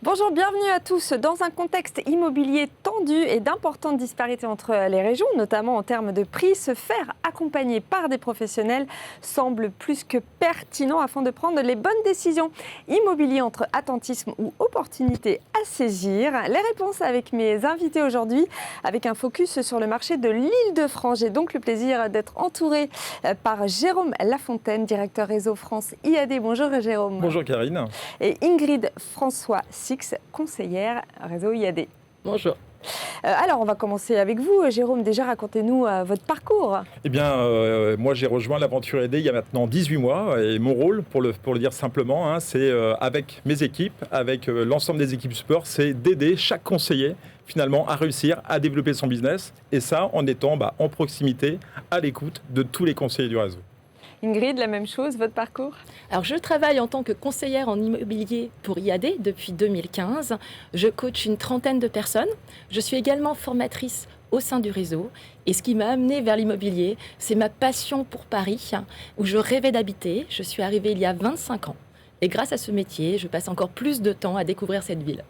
Bonjour, bienvenue à tous. Dans un contexte immobilier tendu et d'importantes disparités entre les régions, notamment en termes de prix, se faire accompagner par des professionnels semble plus que pertinent afin de prendre les bonnes décisions. Immobilier entre attentisme ou opportunité à saisir. Les réponses avec mes invités aujourd'hui, avec un focus sur le marché de l'Île-de-France. J'ai donc le plaisir d'être entouré par Jérôme Lafontaine, directeur réseau France IAD. Bonjour Jérôme. Bonjour Karine. Et Ingrid François-Six, conseillère réseau IAD. Bonjour. Alors, on va commencer avec vous. Jérôme, déjà, racontez-nous votre parcours. Eh bien, moi, j'ai rejoint l'aventure IAD il y a maintenant 18 mois. Et mon rôle, pour le dire simplement, c'est avec mes équipes, avec l'ensemble des équipes support, c'est d'aider chaque conseiller, finalement, à réussir à développer son business. Et ça, en étant en proximité, à l'écoute de tous les conseillers du réseau. Ingrid, la même chose, votre parcours? Alors, je travaille en tant que conseillère en immobilier pour IAD depuis 2015. Je coach une trentaine de personnes. Je suis également formatrice au sein du réseau. Et ce qui m'a amenée vers l'immobilier, c'est ma passion pour Paris, où je rêvais d'habiter. Je suis arrivée il y a 25 ans. Et grâce à ce métier, je passe encore plus de temps à découvrir cette ville.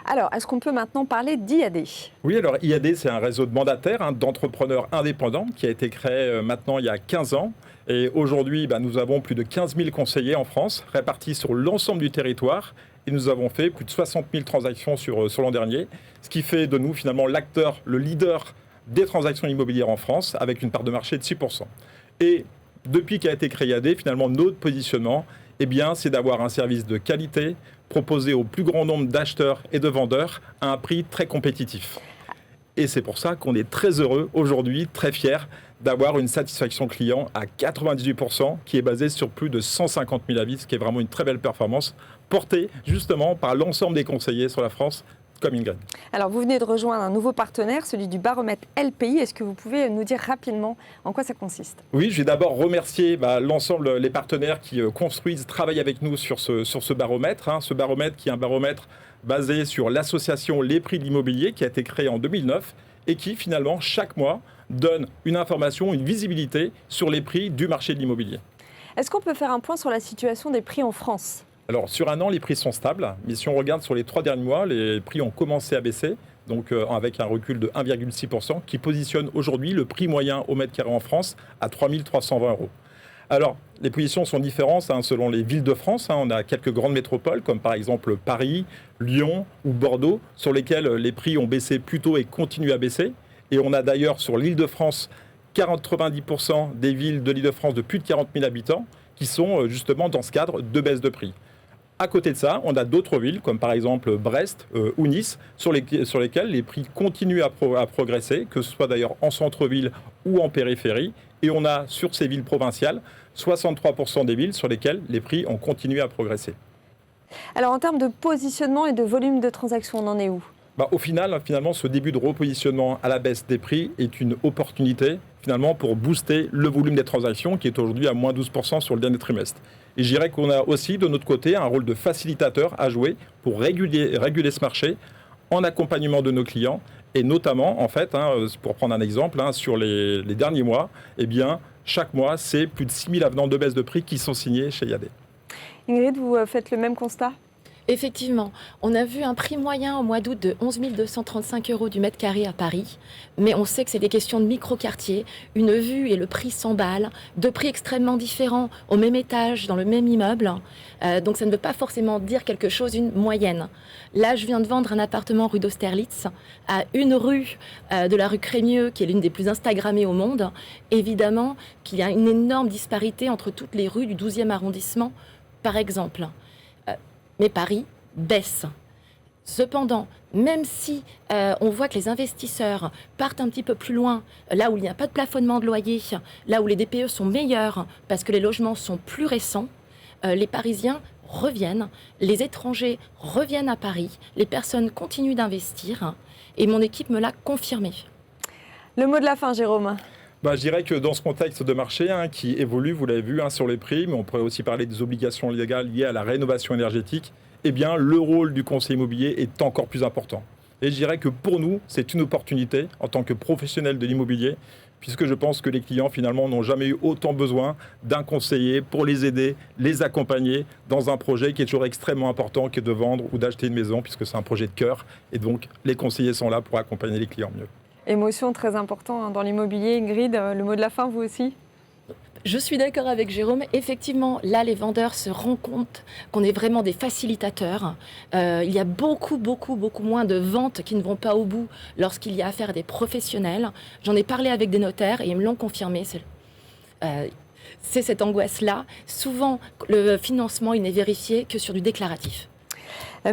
Alors, est-ce qu'on peut maintenant parler d'IAD? Oui, alors IAD, c'est un réseau de mandataires, d'entrepreneurs indépendants qui a été créé maintenant il y a 15 ans. Et aujourd'hui, nous avons plus de 15 000 conseillers en France, répartis sur l'ensemble du territoire. Et nous avons fait plus de 60 000 transactions sur l'an dernier, ce qui fait de nous finalement l'acteur, le leader des transactions immobilières en France, avec une part de marché de 6%. Et depuis qu'a été créé IAD, finalement, notre positionnement, c'est d'avoir un service de qualité proposé au plus grand nombre d'acheteurs et de vendeurs à un prix très compétitif. Et c'est pour ça qu'on est très heureux aujourd'hui, très fiers d'avoir une satisfaction client à 98% qui est basée sur plus de 150 000 avis, ce qui est vraiment une très belle performance portée justement par l'ensemble des conseillers sur la France, comme Ingrid. Alors, vous venez de rejoindre un nouveau partenaire, celui du baromètre LPI. Est-ce que vous pouvez nous dire rapidement en quoi ça consiste? Oui, je vais d'abord remercier l'ensemble des partenaires qui construisent, travaillent avec nous sur ce baromètre. Ce baromètre qui est un baromètre basé sur l'association Les Prix de l'Immobilier qui a été créée en 2009 et qui finalement chaque mois donne une information, une visibilité sur les prix du marché de l'immobilier. Est-ce qu'on peut faire un point sur la situation des prix en France? Alors sur un an, les prix sont stables, mais si on regarde sur les 3 derniers mois, les prix ont commencé à baisser, donc avec un recul de 1,6% qui positionne aujourd'hui le prix moyen au mètre carré en France à 3 320 €. Alors, les positions sont différentes selon les villes de France. On a quelques grandes métropoles, comme par exemple Paris, Lyon ou Bordeaux, sur lesquelles les prix ont baissé plus tôt et continuent à baisser. Et on a d'ailleurs sur l'Île-de-France 90% des villes de l'Île-de-France de plus de 40 000 habitants qui sont justement dans ce cadre de baisse de prix. À côté de ça, on a d'autres villes, comme par exemple Brest ou Nice, sur lesquelles les prix continuent à progresser, que ce soit d'ailleurs en centre-ville ou en périphérie. Et on a sur ces villes provinciales 63% des villes sur lesquelles les prix ont continué à progresser. Alors, en termes de positionnement et de volume de transactions, on en est où? Au final, finalement, ce début de repositionnement à la baisse des prix est une opportunité finalement pour booster le volume des transactions qui est aujourd'hui à moins 12% sur le dernier trimestre. Et je dirais qu'on a aussi de notre côté un rôle de facilitateur à jouer pour réguler ce marché en accompagnement de nos clients et notamment, en fait, pour prendre un exemple, sur les derniers mois, chaque mois, c'est plus de 6 000 avenants de baisse de prix qui sont signés chez IAD. Ingrid, vous faites le même constat? Effectivement, on a vu un prix moyen au mois d'août de 11 235 € du mètre carré à Paris, mais on sait que c'est des questions de micro-quartier, une vue et le prix s'emballent, deux prix extrêmement différents au même étage, dans le même immeuble, donc ça ne veut pas forcément dire quelque chose d'une moyenne. Là, je viens de vendre un appartement rue d'Austerlitz, à une rue de la rue Crémieux, qui est l'une des plus instagrammées au monde. Évidemment qu'il y a une énorme disparité entre toutes les rues du 12e arrondissement, par exemple. Mais Paris baisse. Cependant, même si on voit que les investisseurs partent un petit peu plus loin, là où il n'y a pas de plafonnement de loyer, là où les DPE sont meilleurs parce que les logements sont plus récents, les Parisiens reviennent, les étrangers reviennent à Paris, les personnes continuent d'investir et mon équipe me l'a confirmé. Le mot de la fin, Jérôme. Je dirais que dans ce contexte de marché qui évolue, vous l'avez vu sur les prix, mais on pourrait aussi parler des obligations légales liées à la rénovation énergétique, le rôle du conseiller immobilier est encore plus important. Et je dirais que pour nous, c'est une opportunité, en tant que professionnels de l'immobilier, puisque je pense que les clients finalement n'ont jamais eu autant besoin d'un conseiller pour les aider, les accompagner dans un projet qui est toujours extrêmement important, qui est de vendre ou d'acheter une maison, puisque c'est un projet de cœur. Et donc, les conseillers sont là pour accompagner les clients mieux. Émotion très importante dans l'immobilier. Ingrid, le mot de la fin, vous aussi? Je suis d'accord avec Jérôme. Effectivement, là, les vendeurs se rendent compte qu'on est vraiment des facilitateurs. Il y a beaucoup moins de ventes qui ne vont pas au bout lorsqu'il y a affaire à des professionnels. J'en ai parlé avec des notaires et ils me l'ont confirmé. C'est cette angoisse-là. Souvent, le financement, il n'est vérifié que sur du déclaratif.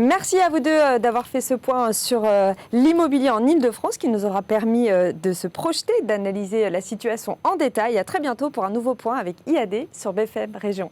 Merci à vous deux d'avoir fait ce point sur l'immobilier en Ile-de-France qui nous aura permis de se projeter, d'analyser la situation en détail. À très bientôt pour un nouveau point avec IAD sur BFM Région.